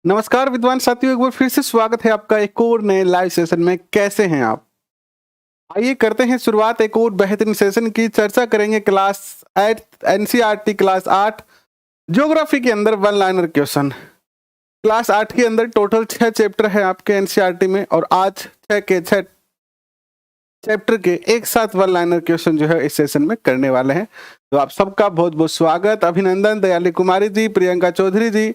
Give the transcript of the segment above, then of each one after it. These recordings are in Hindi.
नमस्कार विद्वान साथियों, एक बार फिर से स्वागत है आपका एक और नए लाइव सेशन में। कैसे हैं आप? आइए करते हैं शुरुआत एक और बेहतरीन सेशन की। चर्चा करेंगे क्लास 8 एनसीईआरटी क्लास 8 ज्योग्राफी के अंदर वन लाइनर क्वेश्चन। क्लास 8 के अंदर टोटल 6 चैप्टर है आपके एनसीईआरटी में, और आज 6 चैप्टर के एक साथ वन लाइनर क्वेश्चन जो है इस सेशन में करने वाले हैं। तो आप सबका बहुत बहुत स्वागत, अभिनंदन। दयाली कुमारी जी, प्रियंका चौधरी जी,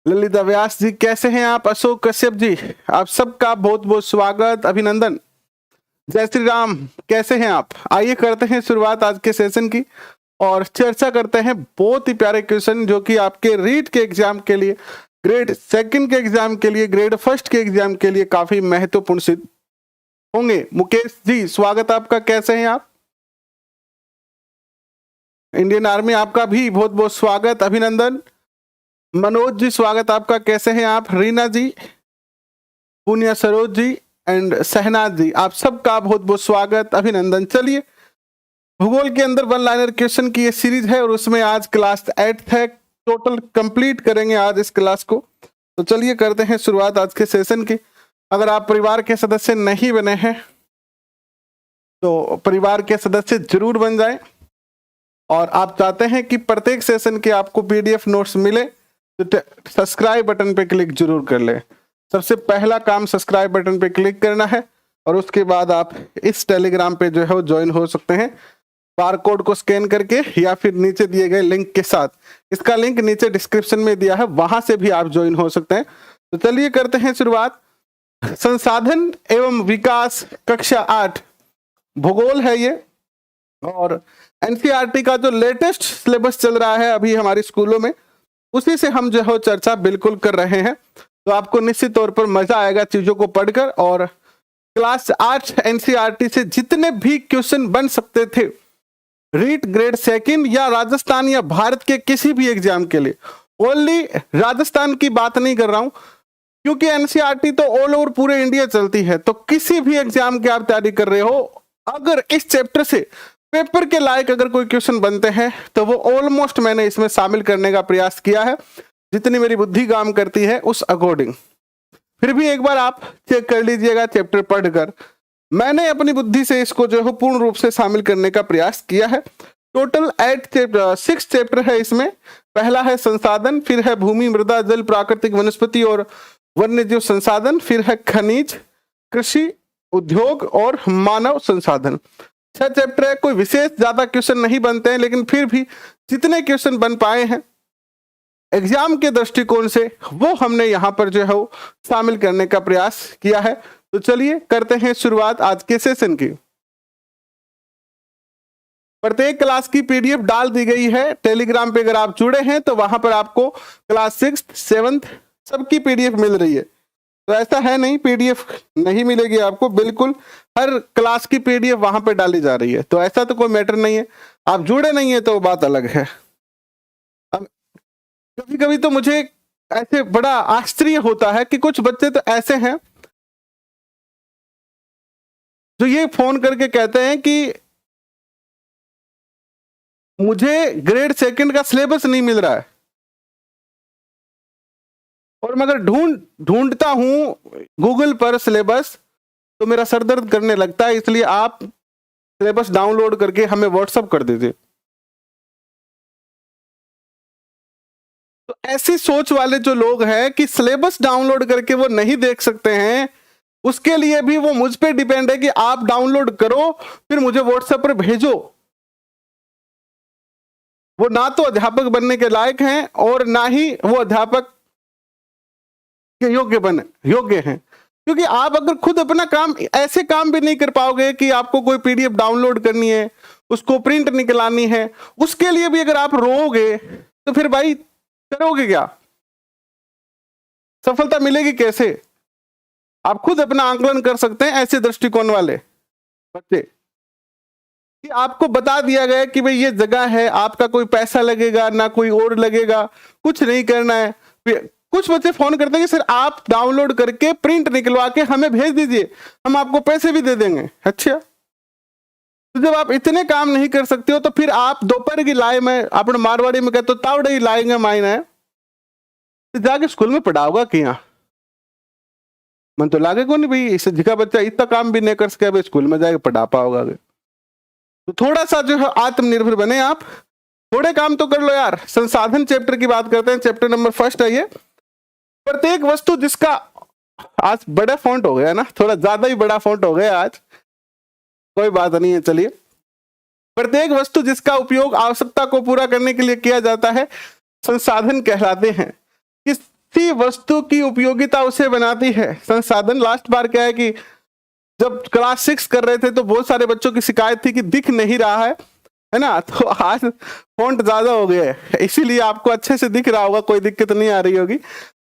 ललिता व्यास जी, कैसे हैं आप? अशोक कश्यप जी, आप सबका बहुत बहुत स्वागत, अभिनंदन। जय श्री राम, कैसे हैं आप? आइए करते हैं शुरुआत आज के सेशन की और चर्चा करते हैं बहुत ही प्यारे क्वेश्चन जो कि आपके रीट के एग्जाम के लिए, ग्रेड 2 के एग्जाम के लिए, ग्रेड 1 के एग्जाम के लिए काफी महत्वपूर्ण सिद्ध होंगे। मुकेश जी, स्वागत आपका, कैसे हैं आप? इंडियन आर्मी, आपका भी बहुत बहुत स्वागत, अभिनंदन। मनोज जी, स्वागत आपका, कैसे हैं आप? रीना जी, पुनिया सरोज जी एंड सहनाज जी, आप सबका बहुत बहुत स्वागत, अभिनंदन। चलिए, भूगोल के अंदर वन लाइनर क्वेश्चन की ये सीरीज है और उसमें आज क्लास 8 है। टोटल कंप्लीट करेंगे आज इस क्लास को। तो चलिए करते हैं शुरुआत आज के सेशन की। अगर आप परिवार के सदस्य नहीं बने हैं तो परिवार के सदस्य जरूर बन जाएं, और आप चाहते हैं कि प्रत्येक सेशन के आपको पीडीएफ नोट्स मिले तो सब्सक्राइब बटन पे क्लिक जरूर कर ले। सबसे पहला काम सब्सक्राइब बटन पे क्लिक करना है और उसके बाद आप इस टेलीग्राम पे जो है वो ज्वाइन हो सकते हैं बारकोड को स्कैन करके, या फिर नीचे दिए गए लिंक के साथ। इसका लिंक नीचे डिस्क्रिप्शन में दिया है, वहां से भी आप ज्वाइन हो सकते हैं। तो चलिए करते हैं शुरुआत। संसाधन एवं विकास कक्षा 8 भूगोल है ये, और एनसीईआरटी का जो लेटेस्ट सिलेबस चल रहा है अभी हमारे स्कूलों में, उसी से हम जो है चर्चा बिल्कुल कर रहे हैं। तो आपको निश्चित तौर पर मजा आएगा चीजों को पढ़कर। और क्लास 8 एनसीईआरटी से जितने भी क्वेश्चन बन सकते थे रीट ग्रेड 2 या राजस्थान या भारत के किसी भी एग्जाम के लिए, ओनली राजस्थान की बात नहीं कर रहा हूं क्योंकि एनसीईआरटी तो ऑल ओवर पूरे इंडिया चलती है। तो किसी भी एग्जाम की आप तैयारी कर रहे हो, अगर इस चैप्टर से पेपर के लायक अगर कोई क्वेश्चन बनते हैं तो वो ऑलमोस्ट मैंने इसमें शामिल करने का प्रयास किया है, जितनी मेरी बुद्धि काम करती है उस अकॉर्डिंग। फिर भी एक बार आप चेक कर लीजिएगा चैप्टर पढ़कर। मैंने अपनी बुद्धि से इसको जो है पूर्ण रूप से शामिल करने का प्रयास किया है। टोटल 6 चैप्टर है इसमें। पहला है संसाधन, फिर है भूमि, मृदा, जल, प्राकृतिक, वनस्पति और वन्यजीव संसाधन, फिर है खनिज, कृषि, उद्योग और मानव संसाधन। 6 चैप्टर है। कोई विशेष ज्यादा क्वेश्चन नहीं बनते हैं, लेकिन फिर भी जितने क्वेश्चन बन पाए हैं एग्जाम के दृष्टिकोण से वो हमने यहाँ पर जो है शामिल करने का प्रयास किया है। तो चलिए करते हैं शुरुआत आज के सेशन की। प्रत्येक क्लास की पीडीएफ डाल दी गई है टेलीग्राम पे। अगर आप जुड़े हैं तो वहां पर आपको क्लास 6, 7 सबकी पीडीएफ मिल रही है। तो ऐसा है नहीं पीडीएफ नहीं मिलेगी आपको, बिल्कुल हर क्लास की पीडीएफ वहां पे डाली जा रही है। तो ऐसा तो कोई मैटर नहीं है। आप जुड़े नहीं है तो बात अलग है। अब कभी कभी तो मुझे ऐसे बड़ा आश्चर्य होता है कि कुछ बच्चे तो ऐसे हैं जो ये फोन करके कहते हैं कि मुझे ग्रेड 2 का सिलेबस नहीं मिल रहा है, और मैं अगर ढूंढता हूं गूगल पर सिलेबस तो मेरा सर दर्द करने लगता है। इसलिए आप सिलेबस डाउनलोड करके हमें व्हाट्सएप कर दीजिए। तो ऐसी सोच वाले जो लोग हैं कि सिलेबस डाउनलोड करके वो नहीं देख सकते हैं, उसके लिए भी वो मुझ पे डिपेंड है कि आप डाउनलोड करो फिर मुझे व्हाट्सएप पर भेजो। वो ना तो अध्यापक बनने के लायक हैं और ना ही वो अध्यापक के योग्य हैं, क्योंकि आप अगर खुद अपना काम ऐसे काम भी नहीं कर पाओगे कि आपको कोई पीडीएफ डाउनलोड करनी है, उसको प्रिंट निकलानी है, उसके लिए भी अगर आप रोओगे तो फिर भाई करोगे क्या? सफलता मिलेगी कैसे? आप खुद अपना आंकलन कर सकते हैं। ऐसे दृष्टिकोण वाले बच्चे कि आपको बता दिया गया कि भाई ये जगह है, आपका कोई पैसा लगेगा ना कोई और लगेगा, कुछ नहीं करना है। कुछ बच्चे फोन करते हैं कि सर आप डाउनलोड करके प्रिंट निकलवा के हमें भेज दीजिए, हम आपको पैसे भी दे देंगे। अच्छा, तो जब आप इतने काम नहीं कर सकते हो तो फिर आप दोपहर की लाए में अपने मारवाड़ी में कहते हो तावड़े लाएंगे मायने तो जाके स्कूल में पढ़ाओगा क्या? मन तो लागे को नहीं भाई, इससे जिका बच्चा इतना काम भी नहीं कर सके भाई स्कूल में जाके पढ़ा पाओगा आगे। तो थोड़ा सा जो है आत्मनिर्भर बने आप, थोड़े काम तो कर लो यार। संसाधन चैप्टर की बात करते हैं, चैप्टर नंबर 1 है ये। प्रत्येक वस्तु जिसका, आज बड़ा फॉन्ट हो गया ना, थोड़ा ज्यादा ही बड़ा फॉन्ट हो गया आज, कोई बात नहीं है, चलिए। प्रत्येक वस्तु जिसका उपयोग आवश्यकता को पूरा करने के लिए किया जाता है संसाधन कहलाते हैं। किसी वस्तु की उपयोगिता उसे बनाती है संसाधन। लास्ट बार क्या है कि जब क्लास 6 कर रहे थे तो बहुत सारे बच्चों की शिकायत थी कि दिख नहीं रहा है ना, तो आज फॉन्ट ज्यादा हो गया है, इसीलिए आपको अच्छे से दिख रहा होगा, कोई दिक्कत नहीं आ रही होगी।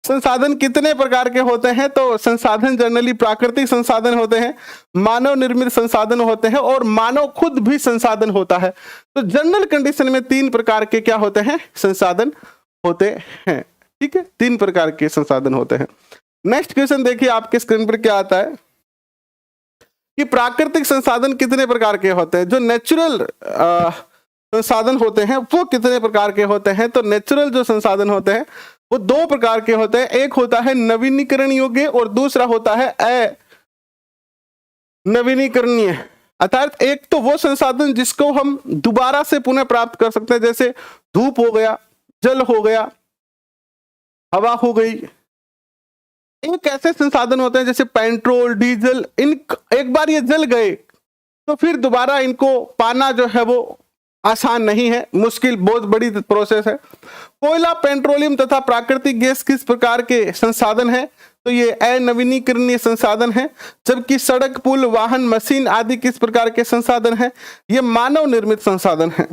संसाधन कितने प्रकार के होते हैं? तो संसाधन जनरली प्राकृतिक संसाधन होते हैं, मानव निर्मित संसाधन होते हैं और मानव खुद भी संसाधन होता है। तो जनरल कंडीशन में 3 प्रकार के क्या होते हैं? संसाधन होते हैं। ठीक है, 3 प्रकार के संसाधन होते हैं। नेक्स्ट क्वेश्चन देखिए आपके स्क्रीन पर क्या आता है कि प्राकृतिक संसाधन कितने प्रकार के होते हैं? जो नेचुरल संसाधन होते हैं वो कितने प्रकार के होते हैं? तो नेचुरल जो संसाधन होते हैं वो 2 प्रकार के होते हैं। एक होता है नवीनीकरण योग्य और दूसरा होता है अनवीनीकरणीय। अर्थात एक तो वो संसाधन जिसको हम दोबारा से पुनः प्राप्त कर सकते हैं, जैसे धूप हो गया, जल हो गया, हवा हो गई। एक ऐसे संसाधन होते हैं जैसे पेट्रोल, डीजल, इन एक बार ये जल गए तो फिर दोबारा इनको पाना जो है वो आसान नहीं है, मुश्किल, बहुत बड़ी प्रोसेस है। कोयला, पेट्रोलियम तथा प्राकृतिक गैस किस प्रकार के संसाधन है? तो ये अनवीनीकरणीय संसाधन है। जबकि सड़क, पुल, वाहन, मशीन आदि किस प्रकार के संसाधन है? ये मानव निर्मित संसाधन है।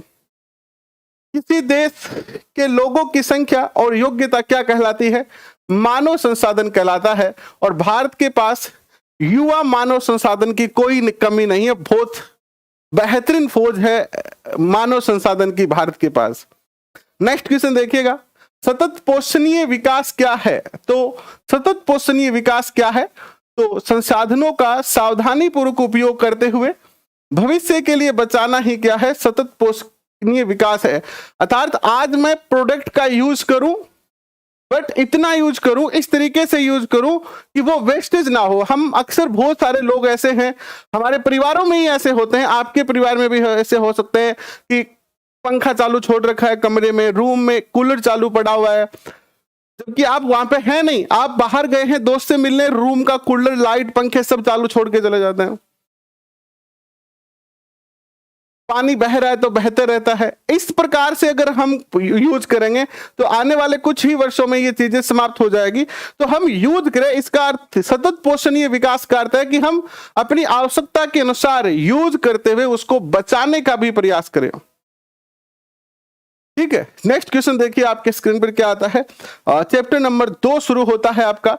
किसी देश के लोगों की संख्या और योग्यता क्या कहलाती है? मानव संसाधन कहलाता है। और भारत के पास युवा मानव संसाधन की कोई कमी नहीं है, बहुत बेहतरीन फौज है मानव संसाधन की भारत के पास। नेक्स्ट क्वेश्चन देखिएगा, सतत पोषणीय विकास क्या है? तो सतत पोषणीय विकास क्या है? तो संसाधनों का सावधानी पूर्वक उपयोग करते हुए भविष्य के लिए बचाना ही क्या है? सतत पोषणीय विकास है। अर्थात आज मैं प्रोडक्ट का यूज करूं, बट इतना यूज करूं, इस तरीके से यूज करूं कि वो वेस्टेज ना हो। हम अक्सर, बहुत सारे लोग ऐसे हैं, हमारे परिवारों में ही ऐसे होते हैं, आपके परिवार में भी ऐसे हो सकते हैं कि पंखा चालू छोड़ रखा है कमरे में, रूम में कूलर चालू पड़ा हुआ है, जबकि आप वहां पे हैं नहीं, आप बाहर गए हैं दोस्त से मिलने, रूम का कूलर, लाइट, पंखे सब चालू छोड़ के चले जाते हैं। पानी बह रहा है तो बहते रहता है। इस प्रकार से अगर हम यूज करेंगे तो आने वाले कुछ ही वर्षों में ये चीजें समाप्त हो जाएगी। तो हम यूज करें, इसका अर्थ सतत पोषणीय विकास का अर्थ है कि हम अपनी आवश्यकता के अनुसार यूज करते हुए उसको बचाने का भी प्रयास करें। ठीक है, नेक्स्ट क्वेश्चन देखिए आपके स्क्रीन पर क्या आता है। चैप्टर नंबर 2 शुरू होता है आपका,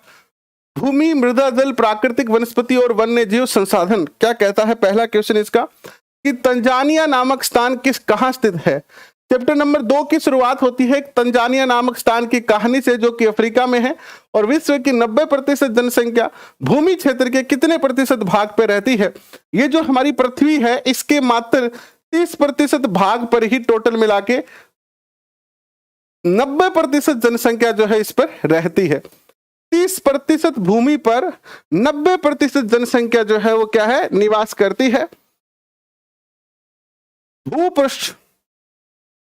भूमि, मृदा, जल, प्राकृतिक वनस्पति और वन्य जीव संसाधन। क्या कहता है पहला क्वेश्चन इसका कि तंजानिया नामक स्थान कहां स्थित है? चैप्टर नंबर 2 की शुरुआत होती है तंजानिया नामक स्थान की कहानी से, जो कि अफ्रीका में है। और विश्व की 90% जनसंख्या भूमि क्षेत्र के कितने प्रतिशत भाग पे रहती है? ये जो हमारी पृथ्वी है इसके मात्र 30% भाग पर ही टोटल मिला के 90% जनसंख्या जो है इस पर रहती है। 30% भूमि पर 90% जनसंख्या जो है वो क्या है? निवास करती है। भूपृष्ठ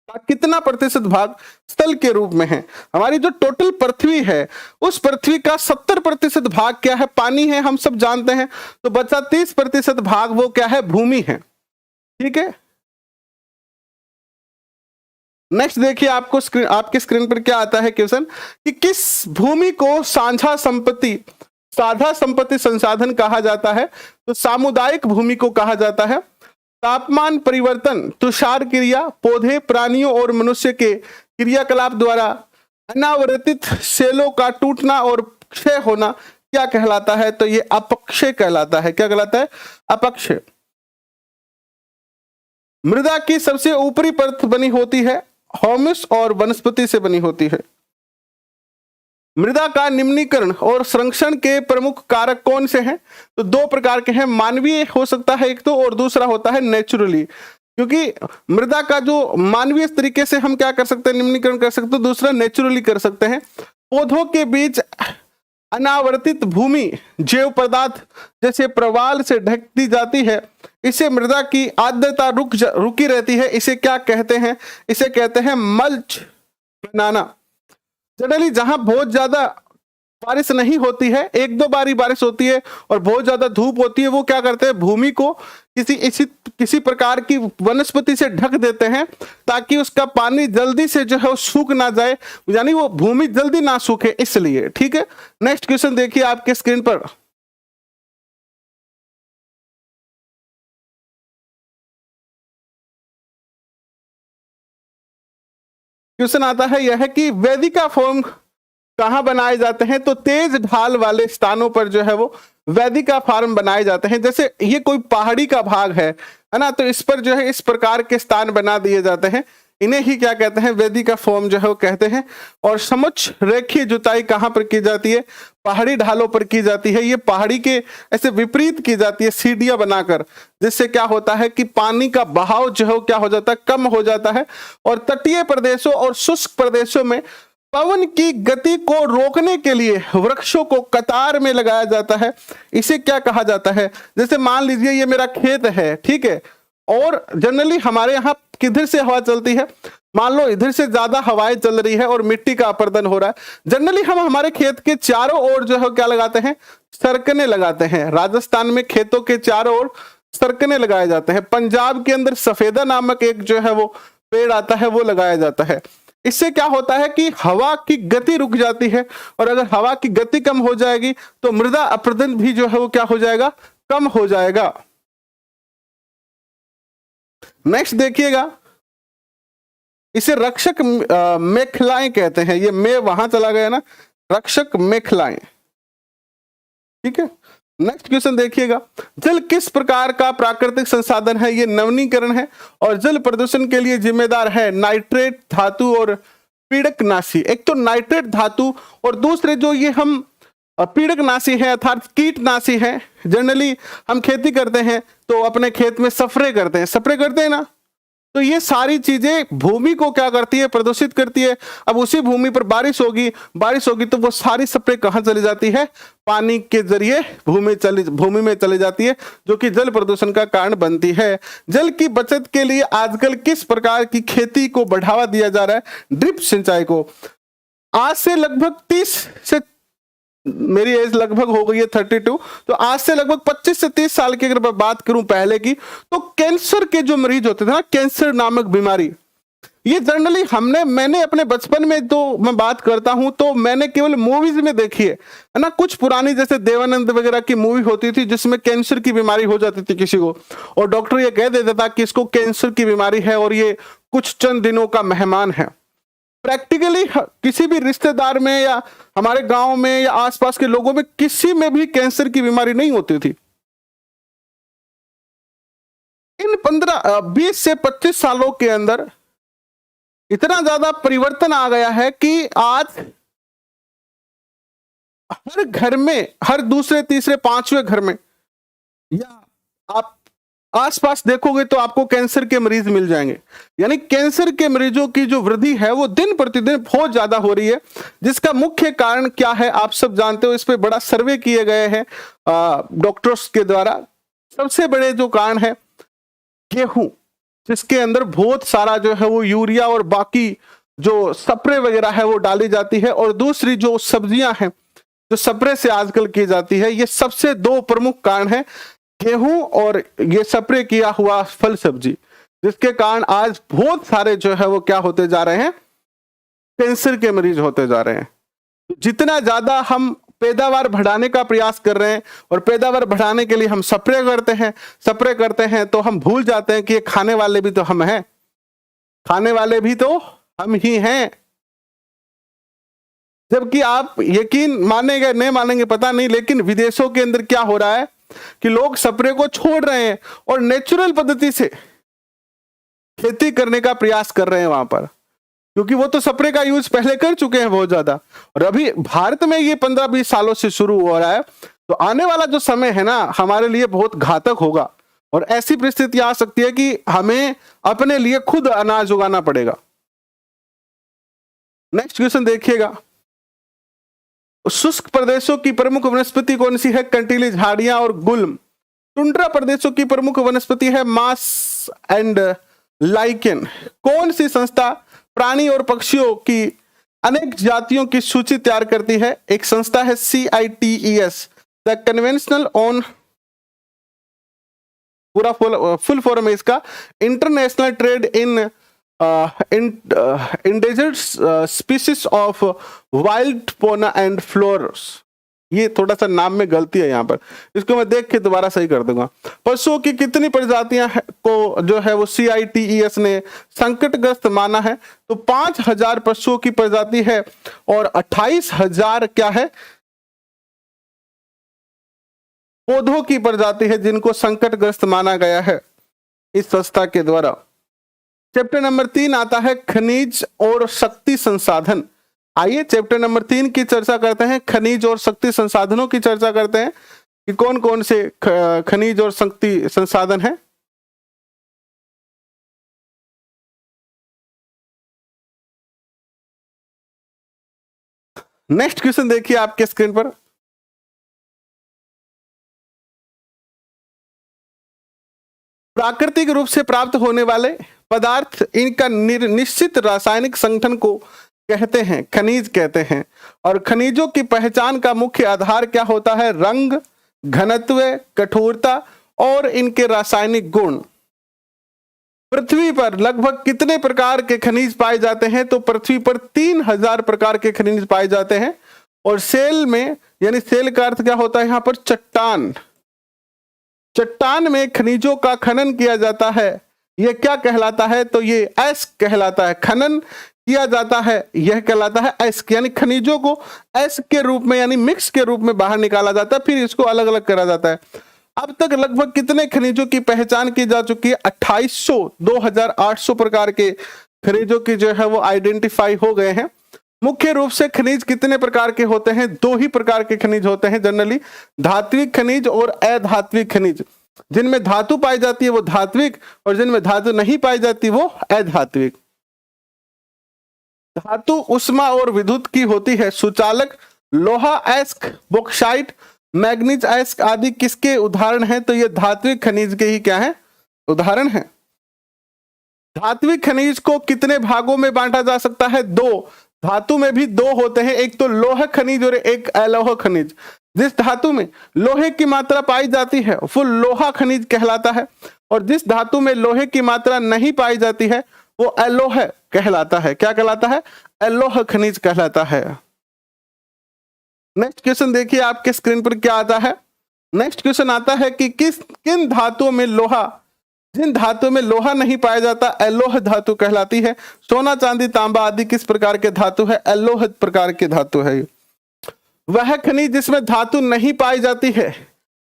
का कितना प्रतिशत भाग स्थल के रूप में है? हमारी जो टोटल पृथ्वी है उस पृथ्वी का 70% भाग क्या है? पानी है, हम सब जानते हैं। तो बचा 30% भाग वो क्या है? भूमि है। ठीक है, नेक्स्ट देखिए आपके स्क्रीन पर क्या आता है क्वेश्चन कि किस भूमि को साझा संपत्ति संसाधन कहा जाता है? तो सामुदायिक भूमि को कहा जाता है। तापमान परिवर्तन, तुषार क्रिया, पौधे, प्राणियों और मनुष्य के क्रियाकलाप द्वारा अनावर्तित सेलों का टूटना और क्षय होना क्या कहलाता है? तो ये अपक्षय कहलाता है। क्या कहलाता है? अपक्षय। मृदा की सबसे ऊपरी परत बनी होती है ह्यूमस और वनस्पति से बनी होती है। मृदा का निम्नीकरण और संरक्षण के प्रमुख कारक कौन से हैं? तो 2 प्रकार के हैं, मानवीय हो सकता है एक तो, और दूसरा होता है नेचुरली। क्योंकि मृदा का जो मानवीय तरीके से हम क्या कर सकते हैं? निम्नीकरण कर सकते हैं, दूसरा नेचुरली कर सकते हैं। पौधों के बीच अनावर्तित भूमि जैव पदार्थ जैसे प्रवाल से ढक दी जाती है, इसे मृदा की आर्द्रता रुकी रहती है, इसे क्या कहते हैं? इसे कहते हैं मल्च बनाना। जनरली जहां बहुत ज्यादा बारिश नहीं होती है, एक दो बारी बारिश होती है और बहुत ज्यादा धूप होती है, वो क्या करते हैं, भूमि को किसी प्रकार की वनस्पति से ढक देते हैं ताकि उसका पानी जल्दी से जो है वो सूख ना जाए, यानी वो भूमि जल्दी ना सूखे इसलिए। ठीक है, नेक्स्ट क्वेश्चन देखिए आपके स्क्रीन पर। क्वेश्चन आता है यह है कि वेदिका फॉर्म कहां बनाए जाते हैं? तो तेज ढाल वाले स्थानों पर जो है वो वेदिका फार्म बनाए जाते हैं। जैसे ये कोई पहाड़ी का भाग है ना, तो इस पर जो है इस प्रकार के स्थान बना दिए जाते हैं, इन्हें ही क्या कहते हैं, वेदिका फॉर्म जो है वो कहते हैं। और समुच्च रेखीय जुताई कहां पर की जाती है? पहाड़ी ढालों पर की जाती है। ये पहाड़ी के ऐसे विपरीत की जाती है सीढ़ियां बनाकर, जिससे क्या होता है कि पानी का बहाव जो है वो क्या हो जाता है, कम हो जाता है। और तटीय प्रदेशों और शुष्क प्रदेशों में पवन की गति को रोकने के लिए वृक्षों को कतार में लगाया जाता है। इसे क्या कहा जाता है? जैसे मान लीजिए ये मेरा खेत है, ठीक है, और जनरली हमारे यहाँ किधर से हवा चलती है? मान लो इधर से ज्यादा हवाएं चल रही है और मिट्टी का अपर्दन हो रहा है। जनरली हम हमारे खेत के चारों ओर जो है क्या लगाते हैं, सरकने लगाते हैं। राजस्थान में खेतों के चारों ओर सरकने लगाए जाते हैं। पंजाब के अंदर सफेदा नामक एक जो है वो पेड़ आता है, वो लगाया जाता है। इससे क्या होता है कि हवा की गति रुक जाती है, और अगर हवा की गति कम हो जाएगी तो मृदा अपरदन भी जो है वो क्या हो जाएगा, कम हो जाएगा। नेक्स्ट देखिएगा, इसे रक्षक मेखलाएं कहते हैं। ये मैं वहां चला गया ना, रक्षक मेखलाएं। ठीक है, नेक्स्ट क्वेश्चन देखिएगा, जल किस प्रकार का प्राकृतिक संसाधन है? ये नवनीकरण है और जल प्रदूषण के लिए जिम्मेदार है नाइट्रेट धातु और पीड़कनाशी। एक तो नाइट्रेट धातु और दूसरे जो ये हम पीड़कनाशी है अर्थात कीटनाशी है। जनरली हम खेती करते हैं तो अपने खेत में स्प्रे करते हैं ना, तो ये सारी चीजें भूमि को क्या करती है, प्रदूषित करती है। अब उसी भूमि पर बारिश होगी तो वो सारी स्प्रे कहां चली जाती है, पानी के जरिए भूमि में चली जाती है, जो कि जल प्रदूषण का कारण बनती है। जल की बचत के लिए आजकल किस प्रकार की खेती को बढ़ावा दिया जा रहा है? ड्रिप सिंचाई को। आज से लगभग 30 से, मेरी एज लगभग हो गई है 32, तो आज से लगभग 25 से 30 साल की अगर मैं बात करूं पहले की, तो कैंसर के जो मरीज होते थे ना, कैंसर नामक बीमारी, ये जनरली मैंने अपने बचपन में, तो मैं बात करता हूं तो मैंने केवल मूवीज में देखी है ना। कुछ पुरानी जैसे देवानंद वगैरह की मूवी होती थी जिसमें कैंसर की बीमारी हो जाती थी किसी को, और डॉक्टर ये कह देता था कि इसको कैंसर की बीमारी है और ये कुछ चंद दिनों का मेहमान है। प्रैक्टिकली किसी भी रिश्तेदार में या हमारे गांव में या आसपास के लोगों में किसी में भी कैंसर की बीमारी नहीं होती थी। इन 20 से 25 सालों के अंदर इतना ज्यादा परिवर्तन आ गया है कि आज हर घर में, हर दूसरे तीसरे पांचवें घर में, या आप आसपास देखोगे तो आपको कैंसर के मरीज मिल जाएंगे। यानी कैंसर के मरीजों की जो वृद्धि है वो दिन प्रतिदिन बहुत ज्यादा हो रही है। जिसका मुख्य कारण क्या है आप सब जानते हो, इस पे बड़ा सर्वे किए गए हैं डॉक्टर्स के द्वारा। सबसे बड़े जो कारण है गेहूं, जिसके अंदर बहुत सारा जो है वो यूरिया और बाकी जो स्प्रे वगैरह है वो डाली जाती है, और दूसरी जो सब्जियां हैं जो स्प्रे से आजकल की जाती है, ये सबसे दो प्रमुख कारण है, गेहूं और ये स्प्रे किया हुआ फल सब्जी, जिसके कारण आज बहुत सारे जो है वो क्या होते जा रहे हैं, कैंसर के मरीज होते जा रहे हैं। जितना ज्यादा हम पैदावार बढ़ाने का प्रयास कर रहे हैं और पैदावार बढ़ाने के लिए हम स्प्रे करते हैं तो हम भूल जाते हैं कि ये खाने वाले भी तो हम हैं, खाने वाले भी तो हम ही हैं। जबकि आप यकीन मानेंगे नहीं मानेंगे पता नहीं, लेकिन विदेशों के अंदर क्या हो रहा है कि लोग स्प्रे को छोड़ रहे हैं और नेचुरल पद्धति से खेती करने का प्रयास कर रहे हैं वहां पर, क्योंकि वो तो स्प्रे का यूज पहले कर चुके हैं बहुत ज्यादा, और अभी भारत में ये 15-20 सालों से शुरू हो रहा है। तो आने वाला जो समय है ना हमारे लिए बहुत घातक होगा, और ऐसी परिस्थिति आ सकती है कि हमें अपने लिए खुद अनाज उगाना पड़ेगा। नेक्स्ट क्वेश्चन देखिएगा, शुष्क प्रदेशों की प्रमुख वनस्पति कौन सी है? कंटीली झाड़ियां और गुल्म। टुंड्रा प्रदेशों की प्रमुख वनस्पति है मास एंड लाइकेन। कौन सी संस्था प्राणी और पक्षियों की अनेक जातियों की सूची तैयार करती है? एक संस्था है CITES, द कन्वेंशनल ऑन, पूरा फुल फॉर्म है इसका, international trade in endangered species of wild फोना एंड फ्लोरस। ये थोड़ा सा नाम में गलती है यहाँ पर, इसको मैं देख के दोबारा सही कर दूंगा। पशुओं की कितनी प्रजातियां को जो है वो CITES ने संकटग्रस्त माना है? तो 5000 पशुओं की प्रजाति है और 28,000 क्या है? पौधों की प्रजाति है जिनको संकटग्रस्त माना गया है इस संस्था के द्वारा। चैप्टर नंबर 3 आता है खनिज और शक्ति संसाधन। आइए चैप्टर नंबर 3 की चर्चा करते हैं, खनिज और शक्ति संसाधनों की चर्चा करते हैं कि कौन कौन से खनिज और शक्ति संसाधन हैं। नेक्स्ट क्वेश्चन देखिए आपके स्क्रीन पर। प्राकृतिक रूप से प्राप्त होने वाले पदार्थ, इनका निश्चित रासायनिक संगठन को कहते हैं खनिज कहते हैं। और खनिजों की पहचान का मुख्य आधार क्या होता है? रंग, घनत्व, कठोरता और इनके रासायनिक गुण। पृथ्वी पर लगभग कितने प्रकार के खनिज पाए जाते हैं? तो पृथ्वी पर 3000 प्रकार के खनिज पाए जाते हैं। और सेल में, यानी सेल का अर्थ क्या होता है यहाँ पर? चट्टान। चट्टान में खनिजों का खनन किया जाता है, यह क्या कहलाता है? तो ये अयस्क कहलाता है। खनन किया जाता है, यह कहलाता है अयस्क, यानी खनिजों को अयस्क के रूप में यानी मिक्स के रूप में बाहर निकाला जाता है, फिर इसको अलग अलग करा जाता है। अब तक लगभग कितने खनिजों की पहचान की जा चुकी है? 2800 प्रकार के खनिजों की जो है वो आइडेंटिफाई हो गए हैं। मुख्य रूप से खनिज कितने प्रकार के होते हैं? 2 ही प्रकार के खनिज होते हैं जनरली, धात्विक खनिज और अधात्विक खनिज। जिनमें धातु पाई जाती है वो धात्विक, और जिनमें धातु नहीं पाई जाती वो अधात्विक। धातु उष्मा और विद्युत की होती है। सुचालक, लोहा अयस्क, बॉक्साइट, मैग्नीज अयस्क आदि किसके उदाहरण हैं? तो ये धात्विक खनिज के ही क्या है? उदाहरण है। धात्विक खनिज को कितने भागों में बांटा जा सकता है? 2। धातु में भी 2 होते हैं, एक तो लोह खनिज और एक अलोह खनिज। जिस धातु में लोहे की मात्रा पाई जाती है वो लोहा खनिज कहलाता है, और जिस धातु में लोहे की मात्रा नहीं पाई जाती है वो अलोह कहलाता है। क्या कहलाता है? अलोह खनिज कहलाता है। नेक्स्ट क्वेश्चन देखिए आपके स्क्रीन पर क्या आता है। नेक्स्ट क्वेश्चन आता है कि किन धातुओं में लोहा, जिन धातुओं में लोहा नहीं पाया जाता अलोह धातु कहलाती है। सोना, चांदी, तांबा आदि किस प्रकार के धातु है? अलोह प्रकार के धातु है। वह खनिज जिसमें धातु नहीं पाई जाती है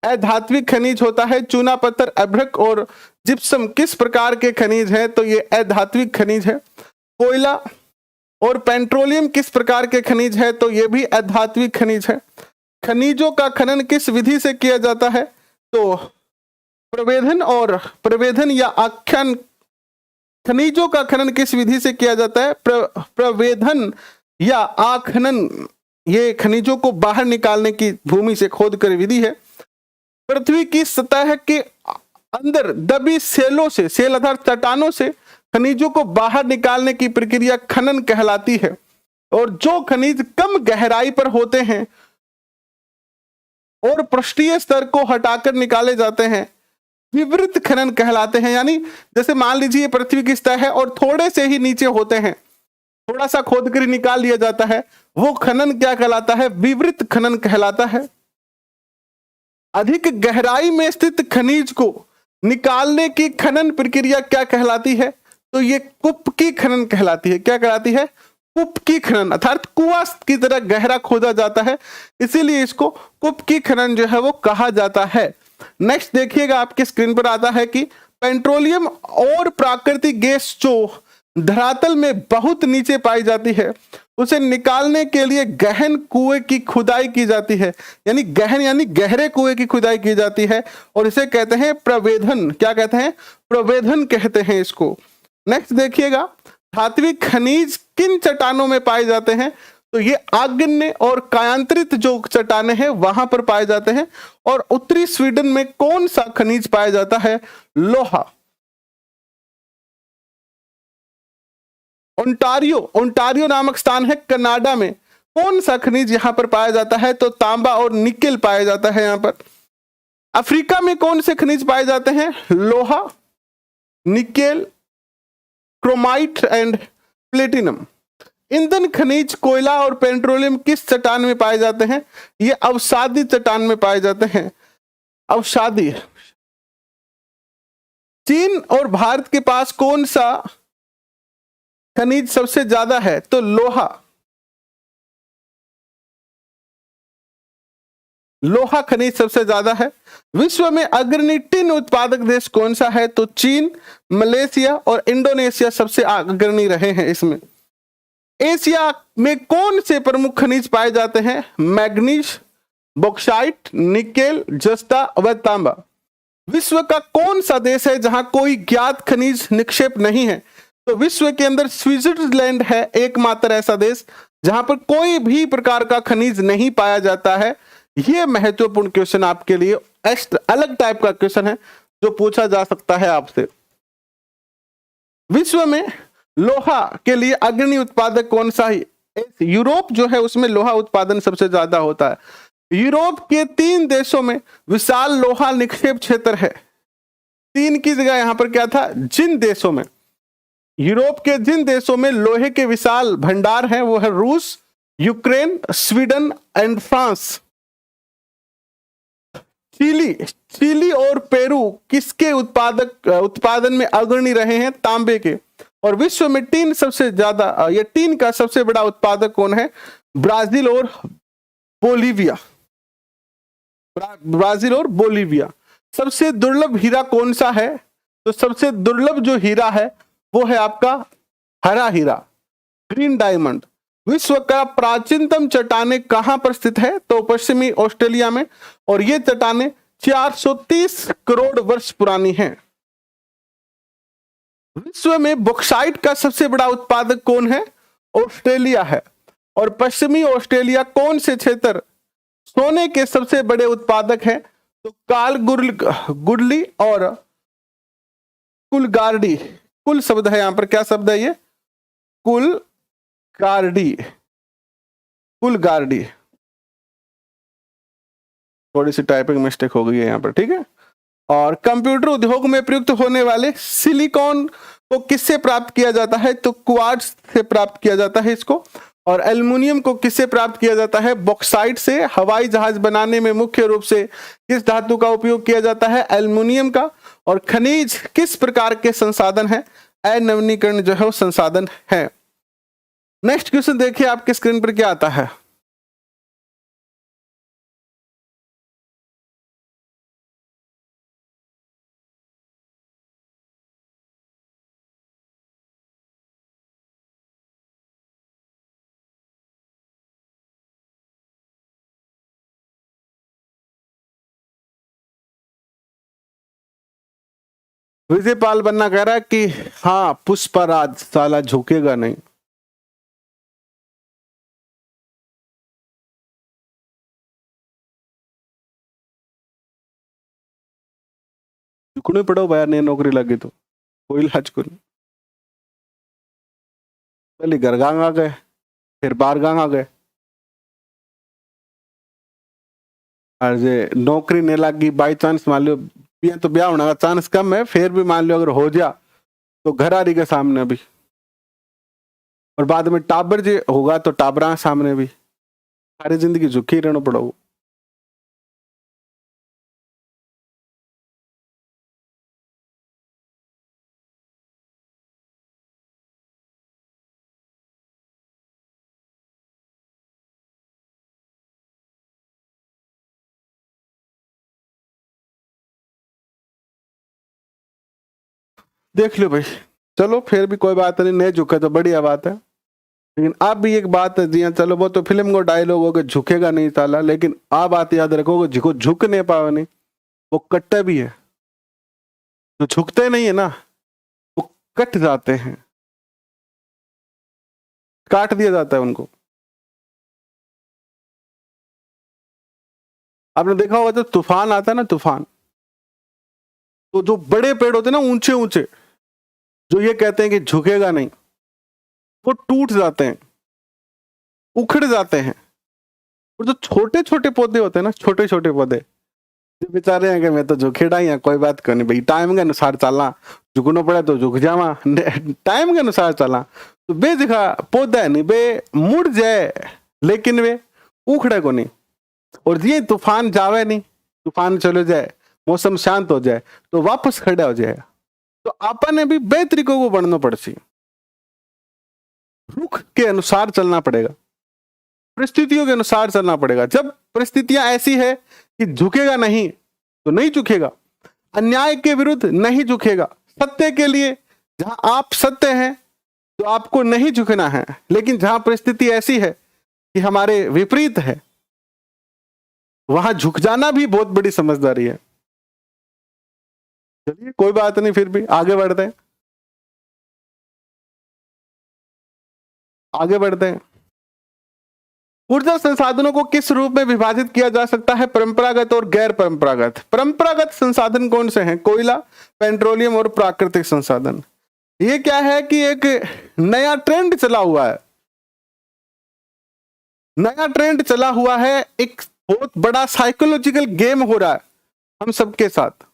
अधात्विक खनिज होता है। चूना पत्थर, अभ्रक और जिप्सम किस प्रकार के खनिज हैं? तो ये अधात्विक खनिज है। कोयला और पेट्रोलियम किस प्रकार के खनिज है? तो ये भी अधात्विक खनिज है। खनिजों का खनन किस विधि से किया जाता है? तो प्रवेधन या आख्यान। खनिजों का खनन किस विधि से किया जाता है? प्रवेधन या आखनन। ये खनिजों को बाहर निकालने की भूमि से खोद कर विधि है। पृथ्वी की सतह के अंदर दबी सेलों से, सेल अर्थात चट्टानों से खनिजों को बाहर निकालने की प्रक्रिया खनन कहलाती है। और जो खनिज कम गहराई पर होते हैं और पृष्ठीय स्तर को हटाकर निकाले जाते हैं विवृत खनन कहलाते हैं। यानी जैसे मान लीजिए पृथ्वी की सतह है और थोड़े से ही नीचे होते हैं, थोड़ा सा खोद कर निकाल लिया जाता है, वो खनन क्या कहलाता है? विवृत खनन कहलाता है। अधिक गहराई में स्थित खनिज को निकालने की खनन प्रक्रिया क्या कहलाती है? तो ये कुप्की खनन कहलाती है। क्या कहलाती है? कुप्की खनन, अर्थात कुआं की तरह गहरा खोदा जाता है, इसीलिए इसको कुप्की खनन जो है वो कहा जाता है। नेक्स्ट देखिएगा आपके स्क्रीन पर आता है कि पेट्रोलियम और प्राकृतिक गैस जो धरातल में बहुत नीचे पाई जाती है उसे निकालने के लिए गहन कुएं की खुदाई की जाती है। यानी गहन यानी गहरे कुएं की खुदाई की जाती है और इसे कहते हैं प्रवेधन। क्या कहते हैं? प्रवेधन कहते हैं इसको। नेक्स्ट देखिएगा, धात्विक खनिज किन चट्टानों में पाए जाते हैं? तो ये आग्नेय और कायांतरित जो चट्टाने हैं वहां पर पाए जाते हैं। और उत्तरी स्वीडन में कौन सा खनिज पाया जाता है? लोहा। ओंटारियो, ओंटारियो नामक स्थान है कनाडा में, कौन सा खनिज यहां पर पाया जाता है? तो तांबा और निकेल पाया जाता है यहां पर। अफ्रीका में कौन से खनिज पाए जाते हैं? लोहा, निकेल, क्रोमाइट एंड प्लेटिनम। ईंधन खनिज कोयला और पेट्रोलियम किस चट्टान में पाए जाते हैं? ये अवसादी चट्टान में पाए जाते हैं, अवसादी। चीन और भारत के पास कौन सा खनिज सबसे ज्यादा है? तो लोहा। लोहा खनिज सबसे ज्यादा है। विश्व में अग्रणी टिन उत्पादक देश कौन सा है? तो चीन, मलेशिया और इंडोनेशिया सबसे अग्रणी रहे हैं इसमें। एशिया में कौन से प्रमुख खनिज पाए जाते हैं? मैग्नीज, बॉक्साइट, निकेल, जस्ता व तांबा। विश्व का कौन सा देश है जहां कोई ज्ञात खनिज निक्षेप नहीं है? तो विश्व के अंदर स्विट्जरलैंड है एकमात्र ऐसा देश जहां पर कोई भी प्रकार का खनिज नहीं पाया जाता है। यह महत्वपूर्ण क्वेश्चन आपके लिए अलग टाइप का क्वेश्चन है जो पूछा जा सकता है आपसे। विश्व में लोहा के लिए अग्रणी उत्पादक कौन सा है? यूरोप जो है उसमें लोहा उत्पादन सबसे ज्यादा होता है। यूरोप के 3 देशों में विशाल लोहा निक्षेप क्षेत्र है। 3 की जगह यहां पर क्या था? जिन देशों में, यूरोप के जिन देशों में लोहे के विशाल भंडार हैं वो है रूस, Ukraine, Sweden and France. Chile और पेरू किसके उत्पादन में अग्रणी रहे हैं? तांबे के। और विश्व में टीन सबसे ज्यादा, या टीन का सबसे बड़ा उत्पादक कौन है? ब्राजील और बोलीविया। ब्राजील और बोलीविया। सबसे दुर्लभ हीरा कौन सा है? तो सबसे दुर्लभ जो हीरा है वो है आपका हरा हीरा, ग्रीन डायमंड। विश्व का प्राचीनतम चट्टाने कहां पर स्थित है? तो पश्चिमी ऑस्ट्रेलिया में। और ये चट्टाने 430 करोड़ वर्ष पुरानी हैं। विश्व में बॉक्साइट का सबसे बड़ा उत्पादक कौन है? ऑस्ट्रेलिया है। और पश्चिमी ऑस्ट्रेलिया कौन से क्षेत्र सोने के सबसे बड़े उत्पादक हैं? तो कालगुडली और कुलगार्डी। कुल शब्द है यहां पर, क्या शब्द है ये? कुलगार्डी, कुलगार्डी। थोड़ी सी टाइपिंग मिस्टेक हो गई है यहां पर, ठीक है। और कंप्यूटर उद्योग में प्रयुक्त होने वाले सिलिकॉन को किससे प्राप्त किया जाता है? तो क्वार्ट्ज से प्राप्त किया जाता है इसको। और एल्युमिनियम को किससे प्राप्त किया जाता है? बॉक्साइट से। हवाई जहाज बनाने में मुख्य रूप से किस धातु का उपयोग किया जाता है? एल्युमिनियम का। और खनिज किस प्रकार के संसाधन है? अनवीनीकरण जो है वो संसाधन है। नेक्स्ट क्वेश्चन देखिए आपके स्क्रीन पर क्या आता है। विजय पाल बनना कह रहा है कि हाँ पुष्पराज साला झुकेगा नहीं। झुकने पड़ो भाई, नई नौकरी लगी तो कोई इलाज को नहीं। पहले घर गांग आ गए, फिर बाहर गांग आ गए। और जे नौकरी नहीं लगी बाई चांस, मान लो तो ब्याह होने का चांस कम है, फिर भी मान लो अगर हो जा तो घर आ रही के सामने भी, और बाद में टाबर जे होगा तो टाबरा सामने भी। सारी जिंदगी झुकी रहना पड़ो। देख लो भाई, चलो फिर भी कोई बात नहीं झुके तो बढ़िया बात है। लेकिन आप भी एक बात है जी हाँ, चलो वो तो फिल्म को डायलॉग होगा झुकेगा नहीं साला, लेकिन आप बात याद रखोगे जिको झुक नहीं पावे नहीं वो कट्टे भी है। जो झुकते नहीं है ना वो कट जाते हैं, काट दिया जाता है उनको। आपने देखा होगा जब तूफान आता है ना, तूफान, तो जो बड़े पेड़ होते हैं ना, ऊंचे ऊंचे, जो ये कहते हैं कि झुकेगा नहीं, वो टूट जाते हैं, उखड़ जाते हैं। और जो छोटे छोटे पौधे होते हैं ना, छोटे छोटे पौधे, जो बेचारे हैं कि मैं तो झुकेड़ा ही है, कोई बात क्यों नहीं भाई, टाइम के अनुसार चलना, झुकना पड़े तो झुक जावा, टाइम के अनुसार चलना। तो बेझुका पौधा है नहीं, बे मुड़ जाए लेकिन वे उखड़े को नहीं। और ये तूफान जावे नहीं, तूफान चले जाए, मौसम शांत हो जाए तो वापस खड़ा हो जाएगा। तो आपन ने भी बे तरीकों को बढ़ना पड़सी, रुख के अनुसार चलना पड़ेगा, परिस्थितियों के अनुसार चलना पड़ेगा। जब परिस्थितियां ऐसी है कि झुकेगा नहीं तो नहीं झुकेगा, अन्याय के विरुद्ध नहीं झुकेगा, सत्य के लिए जहां आप सत्य हैं तो आपको नहीं झुकना है। लेकिन जहां परिस्थिति ऐसी है कि हमारे विपरीत है, वहां झुक जाना भी बहुत बड़ी समझदारी है। चलिए कोई बात नहीं, फिर भी आगे बढ़ते हैं, आगे बढ़ते हैं। ऊर्जा संसाधनों को किस रूप में विभाजित किया जा सकता है, परंपरागत और गैर परंपरागत। परंपरागत संसाधन कौन से हैं? कोयला, पेट्रोलियम और प्राकृतिक संसाधन। ये क्या है कि एक नया ट्रेंड चला हुआ है, नया ट्रेंड चला हुआ है, एक बहुत बड़ा साइकोलॉजिकल गेम हो रहा है हम सबके साथ।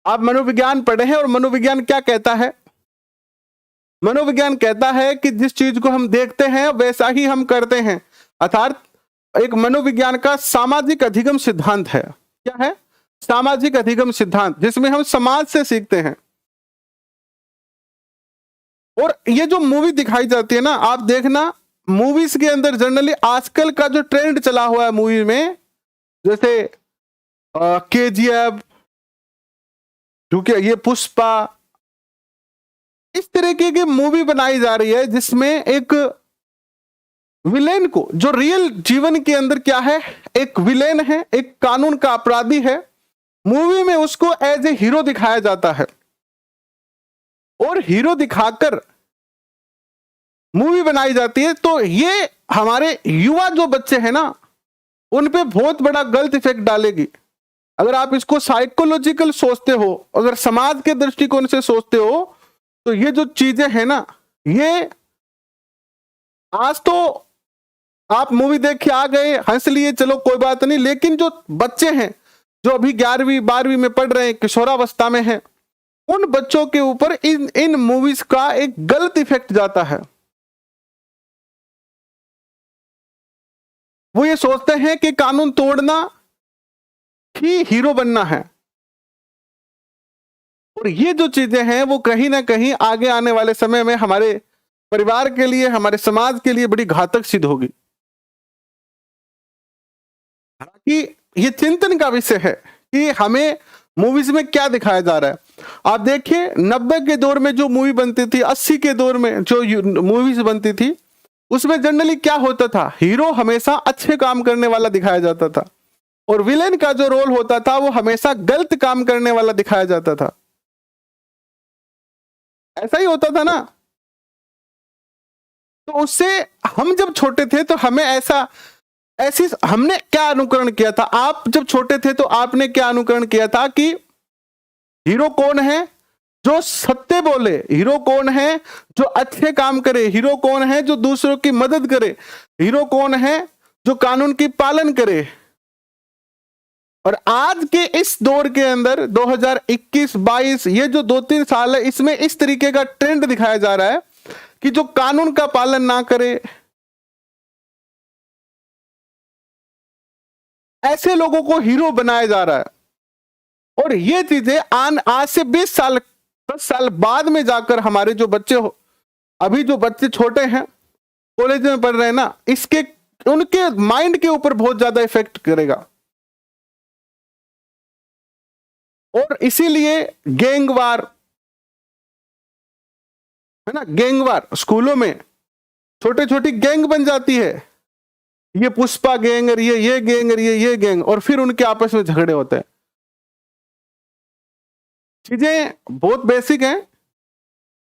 आप मनोविज्ञान पढ़े हैं और मनोविज्ञान क्या कहता है? मनोविज्ञान कहता है कि जिस चीज को हम देखते हैं वैसा ही हम करते हैं, अर्थात एक मनोविज्ञान का सामाजिक अधिगम सिद्धांत है। क्या है? सामाजिक अधिगम सिद्धांत, जिसमें हम समाज से सीखते हैं। और ये जो मूवी दिखाई जाती है ना, आप देखना मूवीज के अंदर जनरली आजकल का जो ट्रेंड चला हुआ है मूवी में, जैसे KGF, क्योंकि ये पुष्पा, इस तरीके की मूवी बनाई जा रही है जिसमें एक विलेन को, जो रियल जीवन के अंदर क्या है, एक विलेन है, एक कानून का अपराधी है, मूवी में उसको एज ए हीरो दिखाया जाता है। और हीरो दिखाकर मूवी बनाई जाती है। तो ये हमारे युवा जो बच्चे हैं ना, उन पे बहुत बड़ा गलत इफेक्ट डालेगी। अगर आप इसको साइकोलॉजिकल सोचते हो, अगर समाज के दृष्टिकोण से सोचते हो, तो ये जो चीजें हैं ना, ये आज तो आप मूवी देख के आ गए, हंस लिए, चलो कोई बात नहीं, लेकिन जो बच्चे हैं जो अभी 11वीं 12वीं में पढ़ रहे हैं, किशोरावस्था में हैं, उन बच्चों के ऊपर इन मूवीज का एक गलत इफेक्ट जाता है। वो ये सोचते हैं कि कानून तोड़ना ही हीरो बनना है। और ये जो चीजें हैं वो कहीं ना कहीं आगे आने वाले समय में हमारे परिवार के लिए, हमारे समाज के लिए बड़ी घातक सिद्ध होगी। हालांकि ये चिंतन का विषय है कि हमें मूवीज में क्या दिखाया जा रहा है। आप देखिए 90 के दौर में जो मूवी बनती थी, 80 के दौर में जो मूवीज बनती थी, उसमें जनरली क्या होता था, हीरो हमेशा अच्छे काम करने वाला दिखाया जाता था और विलेन का जो रोल होता था वो हमेशा गलत काम करने वाला दिखाया जाता था। ऐसा ही होता था ना। तो उससे हम जब छोटे थे तो हमें हमने क्या अनुकरण किया था? आप जब छोटे थे तो आपने क्या अनुकरण किया था कि हीरो कौन है जो सत्य बोले, हीरो कौन है जो अच्छे काम करे, हीरो कौन है जो दूसरों की मदद करे, हीरो कौन है जो कानून की पालन करे। और आज के इस दौर के अंदर 2021-22 ये जो 2-3 साल है, इसमें इस तरीके का ट्रेंड दिखाया जा रहा है कि जो कानून का पालन ना करे, ऐसे लोगों को हीरो बनाया जा रहा है। और ये चीजें आज से 20 साल 10 साल बाद में जाकर हमारे जो बच्चे हो, अभी जो बच्चे छोटे हैं, कॉलेज में पढ़ रहे हैं ना, इसके उनके माइंड के ऊपर बहुत ज्यादा इफेक्ट करेगा। और इसीलिए गैंगवार है ना, गैंगवार स्कूलों में छोटे छोटी गैंग बन जाती है, ये पुष्पा गैंग और ये गैंग और ये गैंग, और फिर उनके आपस में झगड़े होते हैं। चीजें बहुत बेसिक हैं,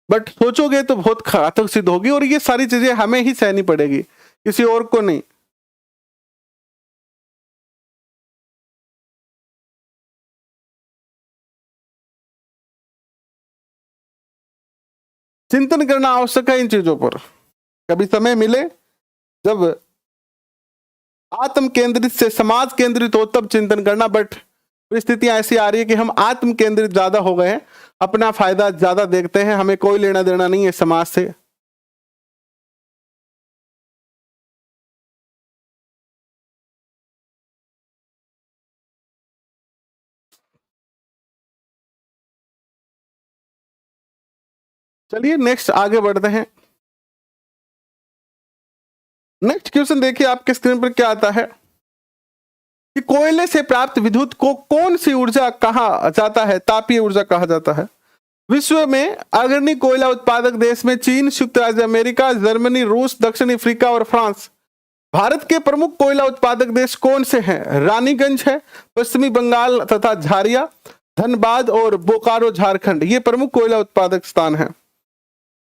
बट सोचोगे तो बहुत घातक सिद्ध होगी। और ये सारी चीजें हमें ही सहनी पड़ेगी, किसी और को नहीं। चिंतन करना आवश्यक है इन चीजों पर। कभी समय मिले जब आत्म केंद्रित से समाज केंद्रित हो तब चिंतन करना, बट परिस्थितियां ऐसी आ रही है कि हम आत्म केंद्रित ज्यादा हो गए हैं, अपना फायदा ज्यादा देखते हैं, हमें कोई लेना देना नहीं है समाज से। चलिए नेक्स्ट आगे बढ़ते हैं। नेक्स्ट क्वेश्चन देखिए आपके स्क्रीन पर क्या आता है कि कोयले से प्राप्त विद्युत को कौन सी ऊर्जा कहा जाता है? तापीय ऊर्जा कहा जाता है। विश्व में अग्रणी कोयला उत्पादक देश में चीन, संयुक्त राज्य अमेरिका, जर्मनी, रूस, दक्षिण अफ्रीका और फ्रांस। भारत के प्रमुख कोयला उत्पादक देश कौन से हैं? रानीगंज है, पश्चिमी बंगाल तथा झारिया, धनबाद और बोकारो झारखंड, ये प्रमुख कोयला उत्पादक स्थान है।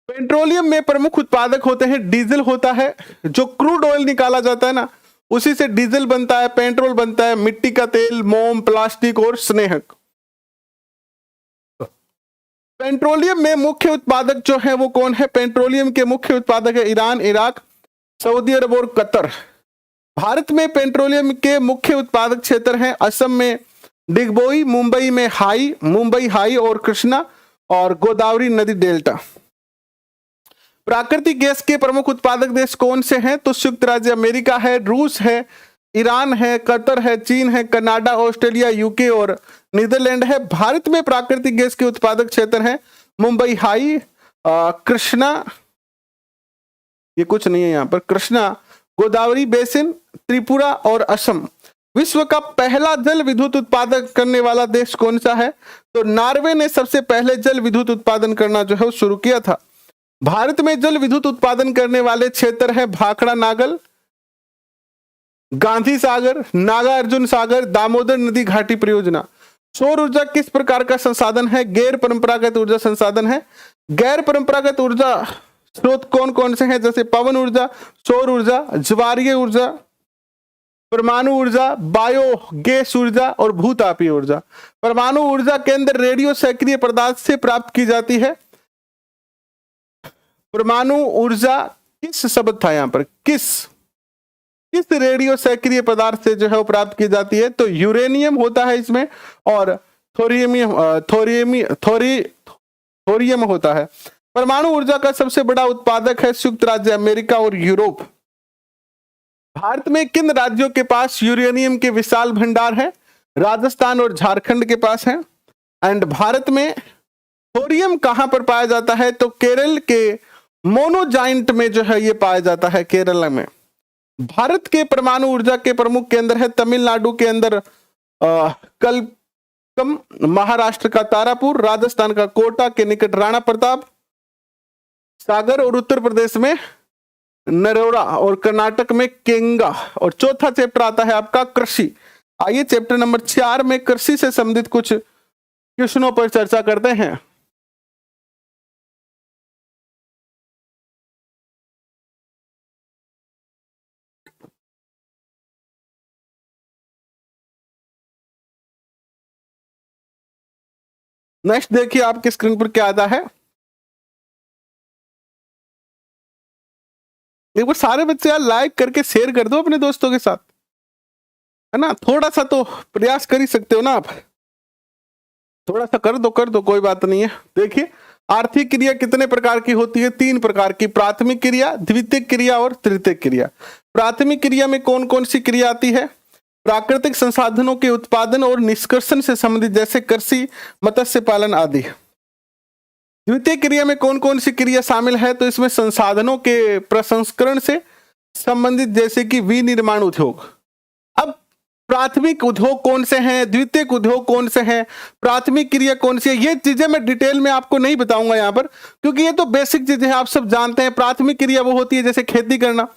पेट्रोलियम में प्रमुख उत्पादक होते हैं, डीजल होता है, जो क्रूड ऑयल निकाला जाता है ना, उसी से डीजल बनता है, पेट्रोल बनता है, मिट्टी का तेल, मोम, प्लास्टिक और स्नेहक। पेट्रोलियम में मुख्य उत्पादक जो है वो कौन है? पेट्रोलियम के मुख्य उत्पादक है ईरान, इराक, सऊदी अरब और कतर। भारत में पेट्रोलियम के मुख्य उत्पादक क्षेत्र हैं असम में डिगबोई, मुंबई हाई और कृष्णा और गोदावरी नदी डेल्टा। प्राकृतिक गैस के प्रमुख उत्पादक देश कौन से हैं? तो संयुक्त राज्य अमेरिका है, रूस है, ईरान है, कतर है, चीन है, कनाडा, ऑस्ट्रेलिया, यूके और नीदरलैंड है। भारत में प्राकृतिक गैस के उत्पादक क्षेत्र हैं मुंबई हाई, कृष्णा, ये कुछ नहीं है यहाँ पर, कृष्णा, गोदावरी बेसिन, त्रिपुरा और असम। विश्व का पहला जल विद्युत उत्पादन करने वाला देश कौन सा है? तो नॉर्वे ने सबसे पहले जल विद्युत उत्पादन करना जो है वो शुरू किया था। भारत में जल विद्युत उत्पादन करने वाले क्षेत्र है भाखड़ा नागल, गांधी सागर, नागार्जुन सागर, दामोदर नदी घाटी परियोजना। सौर ऊर्जा किस प्रकार का संसाधन है? गैर परंपरागत ऊर्जा संसाधन है। गैर परंपरागत ऊर्जा स्रोत कौन कौन से हैं? जैसे पवन ऊर्जा, सौर ऊर्जा, ज्वारीय ऊर्जा, परमाणु ऊर्जा, बायोगैस ऊर्जा और भूतापीय ऊर्जा। परमाणु ऊर्जा केंद्र रेडियो सक्रिय पदार्थ से प्राप्त की जाती है। परमाणु ऊर्जा किस शब्द था यहाँ पर? किस रेडियो सक्रिय पदार्थ से जो है वो प्राप्त की जाती है? तो यूरेनियम होता है इसमें और थोरियम होता है। परमाणु ऊर्जा का सबसे बड़ा उत्पादक है संयुक्त राज्य अमेरिका और यूरोप। भारत में किन राज्यों के पास यूरेनियम के विशाल भंडार है? राजस्थान और झारखंड के पास है। एंड भारत में थोरियम कहां पर पाया जाता है? तो केरल के मोनोजाइंट में जो है ये पाया जाता है, केरल में। भारत के परमाणु ऊर्जा के प्रमुख केंद्र है तमिलनाडु के अंदर कलकम, महाराष्ट्र का तारापुर, राजस्थान का कोटा के निकट राणा प्रताप सागर और उत्तर प्रदेश में नरोरा और कर्नाटक में केंगा। और चौथा चैप्टर आता है आपका कृषि। आइए चैप्टर नंबर 4 में कृषि से संबंधित कुछ क्वेश्चनों पर चर्चा करते हैं। नेक्स्ट देखिए आपके स्क्रीन पर क्या आता है। एक बार सारे बच्चे यार लाइक करके शेयर कर दो अपने दोस्तों के साथ, है ना। थोड़ा सा तो प्रयास कर ही सकते हो ना आप, थोड़ा सा कर दो, कोई बात नहीं है। देखिए आर्थिक क्रिया कितने प्रकार की होती है? 3 प्रकार की, प्राथमिक क्रिया, द्वितीयक क्रिया और तृतीयक क्रिया। प्राथमिक क्रिया में कौन कौन सी क्रिया आती है? प्राकृतिक संसाधनों के उत्पादन और निष्कर्षण से संबंधित, जैसे कृषि, मत्स्य पालन आदि। द्वितीय क्रिया में कौन कौन सी क्रिया शामिल है? तो इसमें संसाधनों के प्रसंस्करण से संबंधित, जैसे कि विनिर्माण उद्योग। अब प्राथमिक उद्योग कौन से हैं, द्वितीयक उद्योग कौन से हैं, प्राथमिक क्रिया कौन सी है, ये चीजें मैं डिटेल में आपको नहीं बताऊंगा यहाँ पर, क्योंकि ये तो बेसिक चीजें हैं, आप सब जानते हैं। प्राथमिक क्रिया वो होती है जैसे खेती करना।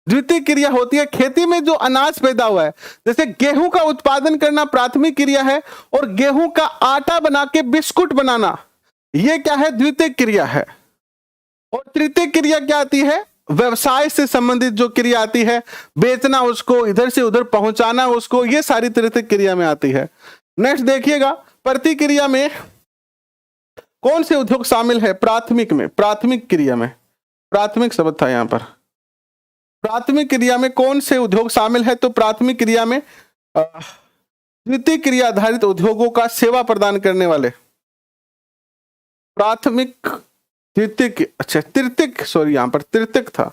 द्वितीय क्रिया होती है खेती में जो अनाज पैदा हुआ है, जैसे गेहूं का उत्पादन करना प्राथमिक क्रिया है, और गेहूं का आटा बना के बिस्कुट बनाना ये क्या है? द्वितीय क्रिया है। और तृतीय क्रिया क्या आती है? व्यवसाय से संबंधित जो क्रिया आती है, बेचना, उसको इधर से उधर पहुंचाना उसको, ये सारी तृतीय क्रिया में आती है। नेक्स्ट देखिएगा, प्रतिक्रिया में कौन से उद्योग शामिल है प्राथमिक में, प्राथमिक क्रिया में, प्राथमिक शब्द था यहाँ पर, प्राथमिक क्रिया में कौन से उद्योग शामिल है? तो प्राथमिक क्रिया में द्वितीय क्रिया आधारित उद्योगों का सेवा प्रदान करने वाले, प्राथमिक द्वितीय, अच्छा तृतीयक, सॉरी यहाँ पर तृतीयक था,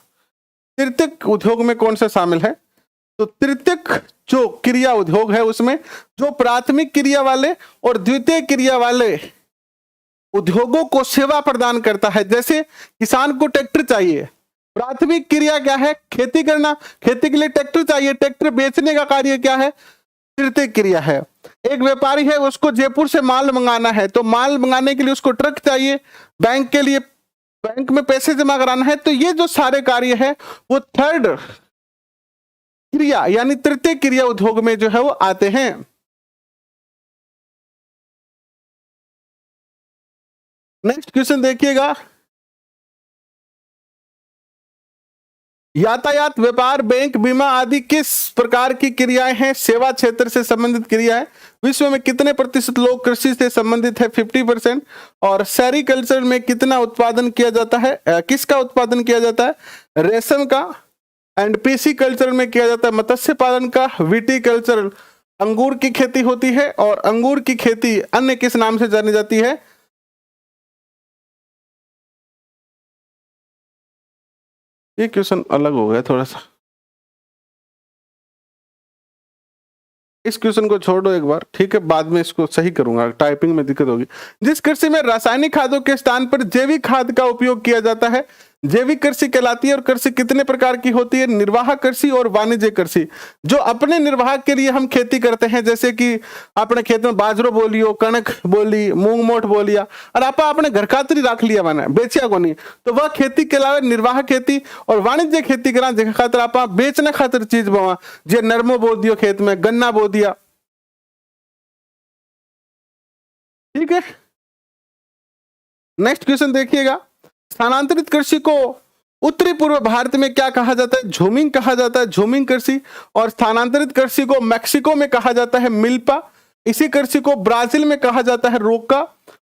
तृतीयक उद्योग में कौन सा शामिल है? तो तृतीयक जो क्रिया उद्योग है उसमें जो प्राथमिक क्रिया वाले और द्वितीय क्रिया वाले उद्योगों को सेवा प्रदान करता है। जैसे किसान को ट्रैक्टर चाहिए, प्राथमिक क्रिया क्या है? खेती करना, खेती के लिए ट्रैक्टर चाहिए, ट्रैक्टर बेचने का कार्य क्या है? तृतीय क्रिया है। एक व्यापारी है, उसको जयपुर से माल मंगाना है, तो माल मंगाने के लिए उसको ट्रक चाहिए, बैंक के लिए बैंक में पैसे जमा कराना है, तो ये जो सारे कार्य है वो थर्ड क्रिया यानी तृतीय क्रिया उद्योग में जो है वो आते हैं। नेक्स्ट क्वेश्चन देखिएगा, यातायात, व्यापार, बैंक, बीमा आदि किस प्रकार की क्रियाएं हैं? सेवा क्षेत्र से संबंधित क्रिया है। विश्व में कितने प्रतिशत लोग कृषि से संबंधित है? 50%। और सेरिकल्चर में कितना उत्पादन किया जाता है? किसका उत्पादन किया जाता है? रेशम का। एंड पीसी कल्चर में किया जाता है मत्स्य पालन का। विटीकल्चर अंगूर की खेती होती है, और अंगूर की खेती अन्य किस नाम से जानी जाती है? ये क्वेश्चन अलग हो गया थोड़ा सा, इस क्वेश्चन को छोड़ दो एक बार, ठीक है, बाद में इसको सही करूंगा, टाइपिंग में दिक्कत होगी। जिस कृषि में रासायनिक खादों के स्थान पर जैविक खाद का उपयोग किया जाता है जैविक कृषि कहलाती है। और कृषि कितने प्रकार की होती है? निर्वाह कृषि और वाणिज्य कृषि। जो अपने निर्वाह के लिए हम खेती करते हैं, जैसे कि अपने खेत में बाजरो बोलियो, कणक बोली, मूंग मोट बोलिया, और आप अपने घर खातिर रख लिया, मैंने बेचिया को नहीं, तो वह खेती के अलावा निर्वाह खेती और वाणिज्य खेती करा जगह खातिर आप बेचने खातिर चीज बवा, जे नरमो बो दियो खेत में, गन्ना बो दिया, ठीक है। नेक्स्ट क्वेश्चन देखिएगा, स्थानांतरित कृषि को उत्तरी पूर्व भारत में क्या कहा जाता है? झूमिंग कहा जाता है, झूमिंग कृषि। और स्थानांतरित कृषि को मैक्सिको में कहा जाता है मिल्पा। इसी कृषि को ब्राजील में कहा जाता है रोका।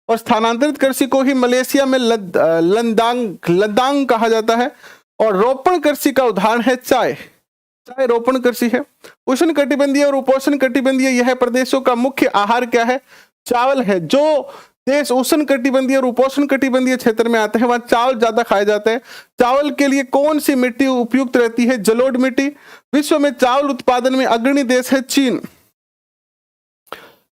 और स्थानांतरित कृषि को ही मलेशिया में लद्दांग कहा जाता है। और रोपण कृषि का उदाहरण है चाय, चाय रोपण कृषि है। उष्ण कटिबंधीय और उपोष्ण कटिबंधीय यह प्रदेशों का मुख्य आहार क्या है? चावल है। जो देश उष्ण कटिबंधीय और उपोष्ण कटिबंधीय क्षेत्र में आते हैं वहां चावल ज्यादा खाए जाते हैं। चावल के लिए कौन सी मिट्टी उपयुक्त रहती है? जलोढ़ मिट्टी। विश्व में चावल उत्पादन में अग्रणी देश है चीन।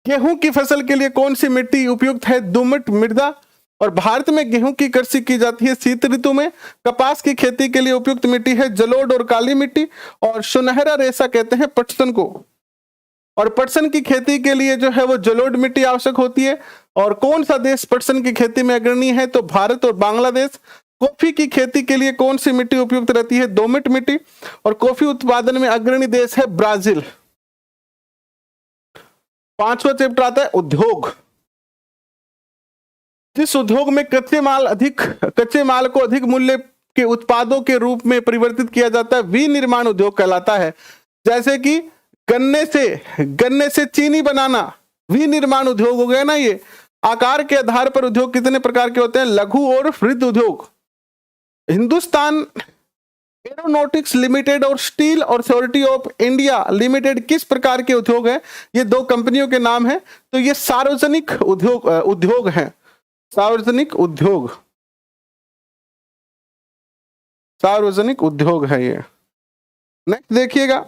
गेहूं की फसल के लिए कौन सी मिट्टी उपयुक्त है? दोमट मृदा। और भारत में गेहूं की कृषि की जाती है शीत ऋतु में। कपास की खेती के लिए उपयुक्त मिट्टी है जलोढ़ और काली मिट्टी। और सुनहरा रेशा कहते हैं पटसन को। और पटसन की खेती के लिए जो है वो जलोढ़ मिट्टी आवश्यक होती है। और कौन सा देश पटसन की खेती में अग्रणी है? तो भारत और बांग्लादेश। कॉफी की खेती के लिए कौन सी मिट्टी उपयुक्त रहती है? दोमट मिट्टी। और कॉफी उत्पादन में अग्रणी देश है ब्राजील। 5वां चैप्टर आता है उद्योग। जिस उद्योग में कच्चे माल को अधिक मूल्य के उत्पादों के रूप में परिवर्तित किया जाता है विनिर्माण उद्योग कहलाता है। जैसे कि गन्ने से चीनी बनाना विनिर्माण उद्योग हो गया ना। ये आकार के आधार पर उद्योग कितने प्रकार के होते हैं? लघु और वृहद उद्योग। हिंदुस्तान एरोनॉटिक्स लिमिटेड और steel authority of India limited किस प्रकार के उद्योग है? ये दो कंपनियों के नाम है। तो ये सार्वजनिक उद्योग है, सार्वजनिक उद्योग है ये। नेक्स्ट देखिएगा,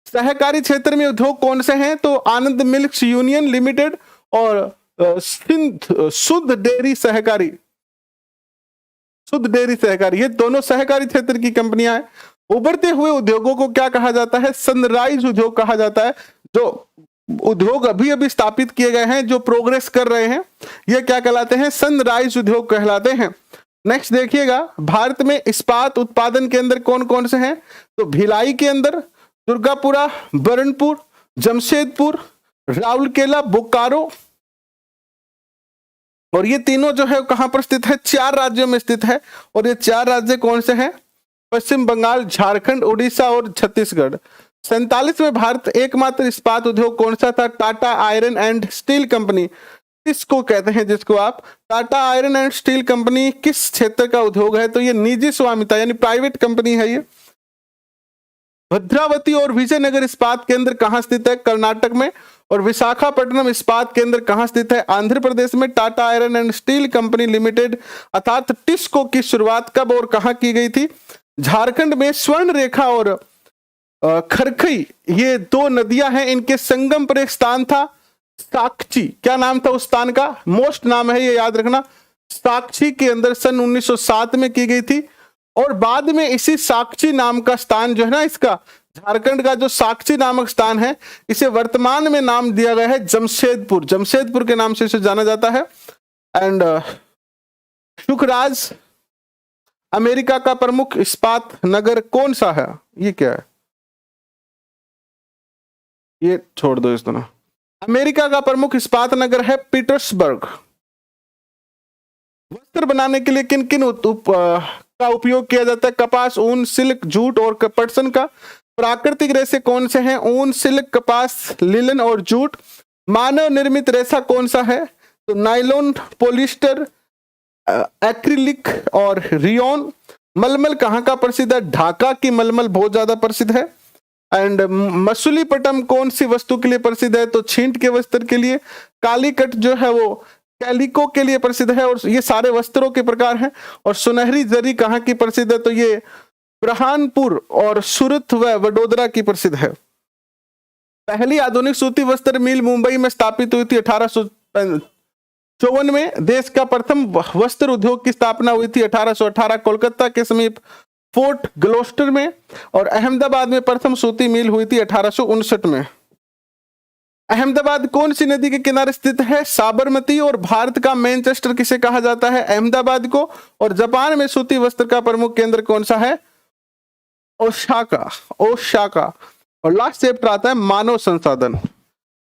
सहकारी क्षेत्र में उद्योग कौन से हैं? तो आनंद मिल्क यूनियन लिमिटेड और शुद्ध डेयरी सहकारी, ये दोनों सहकारी क्षेत्र की कंपनियां हैं। उभरते हुए उद्योगों को क्या कहा जाता है? सनराइज उद्योग कहा जाता है। जो उद्योग अभी अभी स्थापित किए गए हैं, जो प्रोग्रेस कर रहे हैं, ये क्या कहलाते हैं? सनराइज उद्योग कहलाते हैं। नेक्स्ट देखिएगा, भारत में इस्पात उत्पादन के अंदर कौन कौन से हैं? तो भिलाई के अंदर, दुर्गापुरा, बरनपुर, जमशेदपुर, राउरकेला, बोकारो। और ये तीनों जो है कहां पर स्थित है? 4 राज्यों में स्थित है। और ये 4 राज्य कौन से हैं? पश्चिम बंगाल, झारखंड, उड़ीसा और छत्तीसगढ़। 47 में भारत एकमात्र इस्पात उद्योग कौन सा था? Tata iron and steel company. TISCO कहते हैं जिसको आप। Tata iron and steel company किस क्षेत्र का उद्योग है? तो ये निजी स्वामित्व यानी प्राइवेट कंपनी है ये। भद्रावती और विजयनगर इस्पात केंद्र कहां स्थित है? कर्नाटक में। और विशाखापट्टनम इस्पात केंद्र कहां स्थित है? आंध्र प्रदेश में। Tata iron and steel company limited अर्थात टिस्को की शुरुआत कब और कहां की गई थी? झारखंड में। स्वर्ण रेखा और खरखई ये दो नदियां हैं, इनके संगम पर एक स्थान था साक्षी। क्या नाम था उस स्थान का? मोस्ट नाम है ये, याद रखना। साक्षी के अंदर सन 1907 में की गई थी। और बाद में इसी साक्षी नाम का स्थान जो है ना, इसका झारखंड का जो साक्षी नामक स्थान है, इसे वर्तमान में नाम दिया गया है जमशेदपुर। जमशेदपुर के नाम से इसे जाना जाता है। एंड सुखराज अमेरिका का प्रमुख इस्पात नगर कौन सा है? ये क्या है? ये छोड़ दो इस दोनों। अमेरिका का प्रमुख इस्पात नगर है पीटर्सबर्ग। वस्त्र बनाने के लिए किन किन का उपयोग किया जाता है? कपास, ऊन, सिल्क, जूट और पटसन का। प्राकृतिक रेशे कौन से हैं? ऊन, सिल्क, कपास, लिनन और जूट। मानव निर्मित रेशा कौन सा है? तो नायलॉन, पॉलिस्टर, एक्रिलिक और रियोन। मलमल कहाँ का प्रसिद्ध है? ढाका की मलमल बहुत ज्यादा प्रसिद्ध है। एंड मसूलीपट्टनम कौन सी वस्तु के लिए प्रसिद्ध है? तो छींट के वस्त्र के लिए। कालीकट जो है वो कैलिको के लिए प्रसिद्ध है। और ये सारे वस्त्रों के प्रकार हैं। और सुनहरी जरी कहाँ की प्रसिद्ध है? तो ये ब्रहानपुर और सूरत व वडोदरा की प्रसिद्ध है। पहली आधुनिक सूती वस्त्र मिल मुंबई में स्थापित हुई थी 1854 में। देश का प्रथम वस्त्र उद्योग की स्थापना हुई थी 1818 कोलकाता के समीप फोर्ट ग्लोस्टर में। और अहमदाबाद में प्रथम सूती मिल हुई थी 1859 में। अहमदाबाद कौन सी नदी के किनारे स्थित है? साबरमती। और भारत का मैनचेस्टर किसे कहा जाता है? अहमदाबाद को। और जापान में सूती वस्त्र का प्रमुख केंद्र कौन सा है? ओसाका। ओसाका। और लास्ट चैप्टर आता है मानव संसाधन।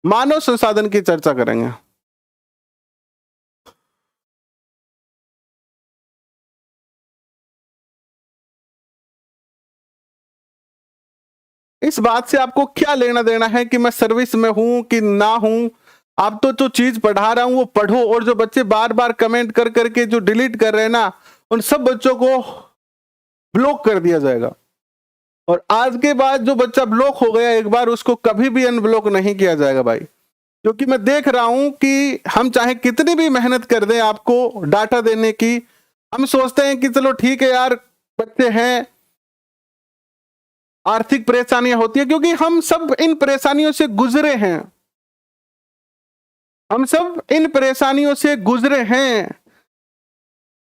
मानव संसाधन की चर्चा करेंगे। इस बात से आपको क्या लेना देना है कि मैं सर्विस में हूं कि ना हूं? आप तो जो चीज पढ़ा रहा हूं वो पढ़ो। और जो बच्चे बार बार कमेंट कर करके जो डिलीट कर रहे हैं ना, उन सब बच्चों को ब्लॉक कर दिया जाएगा। और आज के बाद जो बच्चा ब्लॉक हो गया एक बार, उसको कभी भी अनब्लॉक नहीं किया जाएगा भाई। क्योंकि मैं देख रहा हूं कि हम चाहे कितनी भी मेहनत कर दें आपको डाटा देने की, हम सोचते हैं कि चलो ठीक है यार, बच्चे हैं, आर्थिक परेशानियां होती है, क्योंकि हम सब इन परेशानियों से गुजरे हैं। हम सब इन परेशानियों से गुजरे हैं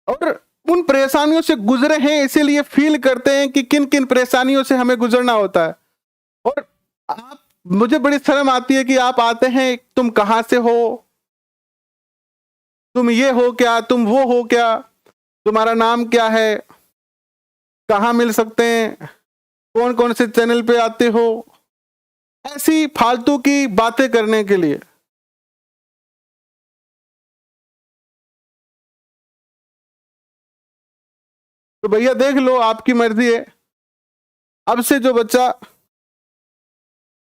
और उन परेशानियों से गुजरे हैं, इसीलिए फील करते हैं कि किन किन परेशानियों से हमें गुजरना होता है। और आप, मुझे बड़ी शर्म आती है कि आप आते हैं, तुम कहां से हो, तुम ये हो क्या, तुम वो हो क्या, तुम्हारा नाम क्या है, कहां मिल सकते हैं, कौन कौन से चैनल पे आते हो, ऐसी फालतू की बातें करने के लिए। तो भैया देख लो, आपकी मर्जी है। अब से जो बच्चा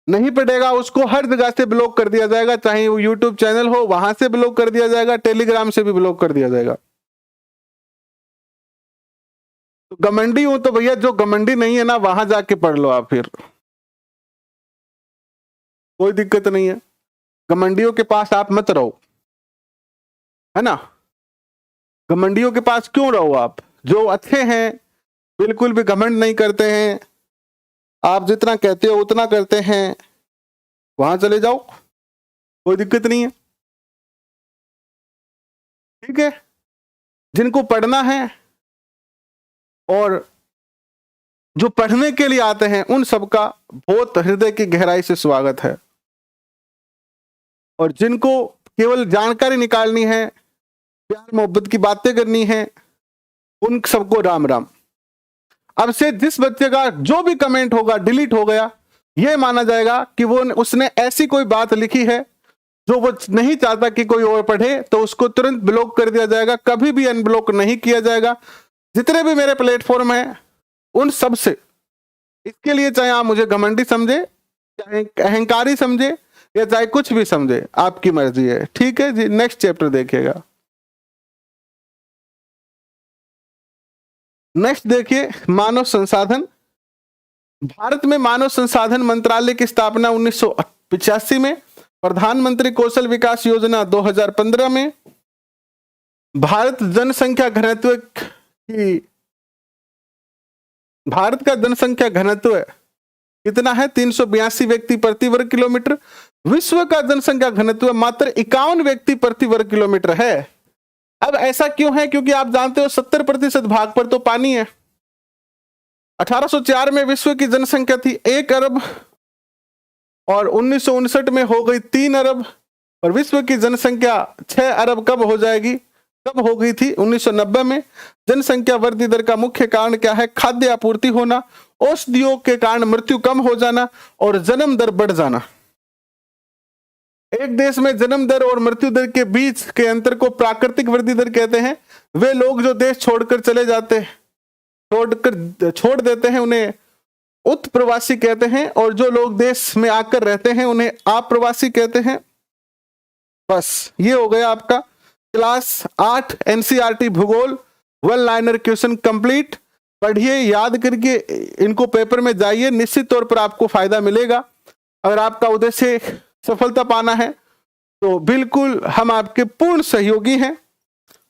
नहीं पढ़ेगा उसको हर जगह से ब्लॉक कर दिया जाएगा, चाहे वो यूट्यूब चैनल हो वहां से ब्लॉक कर दिया जाएगा, टेलीग्राम से भी ब्लॉक कर दिया जाएगा। तो घमंडी हूं तो भैया, जो घमंडी नहीं है ना वहां जाके पढ़ लो आप, फिर कोई दिक्कत नहीं है। घमंडियों के पास आप मत रहो, है ना। घमंडियों के पास क्यों रहो आप? जो अच्छे हैं, बिल्कुल भी घमंड नहीं करते हैं, आप जितना कहते हो उतना करते हैं, वहां चले जाओ, कोई दिक्कत नहीं है। ठीक है, जिनको पढ़ना है और जो पढ़ने के लिए आते हैं, उन सबका बहुत हृदय की गहराई से स्वागत है। और जिनको केवल जानकारी निकालनी है, प्यार मोहब्बत की बातें करनी है, उन सबको राम राम। अब से जिस बच्चे का जो भी कमेंट होगा डिलीट हो गया, यह माना जाएगा कि वो उसने ऐसी कोई बात लिखी है जो वो नहीं चाहता कि कोई और पढ़े, तो उसको तुरंत ब्लॉक कर दिया जाएगा, कभी भी अनब्लॉक नहीं किया जाएगा। जितने भी मेरे प्लेटफॉर्म हैं उन सब से, इसके लिए चाहे आप मुझे घमंडी समझे, चाहे अहंकारी समझे, या चाहे कुछ भी समझे, आपकी मर्जी है। ठीक है जी, नेक्स्ट चैप्टर देखिएगा। नेक्स्ट देखिए, मानव संसाधन। भारत में मानव संसाधन मंत्रालय की स्थापना 1985 में, प्रधानमंत्री कौशल विकास योजना 2015 में। भारत का जनसंख्या घनत्व कितना है? 382 व्यक्ति प्रति वर्ग किलोमीटर। विश्व का जनसंख्या घनत्व मात्र 51 व्यक्ति प्रति वर्ग किलोमीटर है। अब ऐसा क्यों है? क्योंकि आप जानते हो 70% भाग पर तो पानी है। 1804 में विश्व की जनसंख्या थी 1 अरब और 1959 में हो गई 3 अरब, और विश्व की जनसंख्या 6 अरब कब हो गई थी? 1990 में। जनसंख्या वृद्धि दर का मुख्य कारण क्या है? खाद्य आपूर्ति होना, औषधियों के कारण मृत्यु कम हो जाना और जन्म दर बढ़ जाना। एक देश में जन्म दर और मृत्यु दर के बीच के अंतर को प्राकृतिक वृद्धि दर कहते हैं। वे लोग जो देश छोड़ देते हैं उन्हें उत्प्रवासी कहते हैं, और जो लोग देश में आकर रहते हैं उन्हें आप्रवासी कहते हैं। बस ये हो गया आपका क्लास 8 एनसीईआरटी भूगोल 1 लाइनर क्वेश्चन कंप्लीट। पढ़िए, याद करके इनको पेपर में जाइए, निश्चित तौर पर आपको फायदा मिलेगा। अगर आपका उद्देश्य सफलता पाना है तो बिल्कुल हम आपके पूर्ण सहयोगी हैं।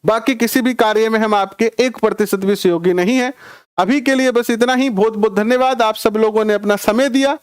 बाकी किसी भी कार्य में हम आपके 1% भी सहयोगी नहीं है। अभी के लिए बस इतना ही। बहुत बहुत धन्यवाद, आप सब लोगों ने अपना समय दिया।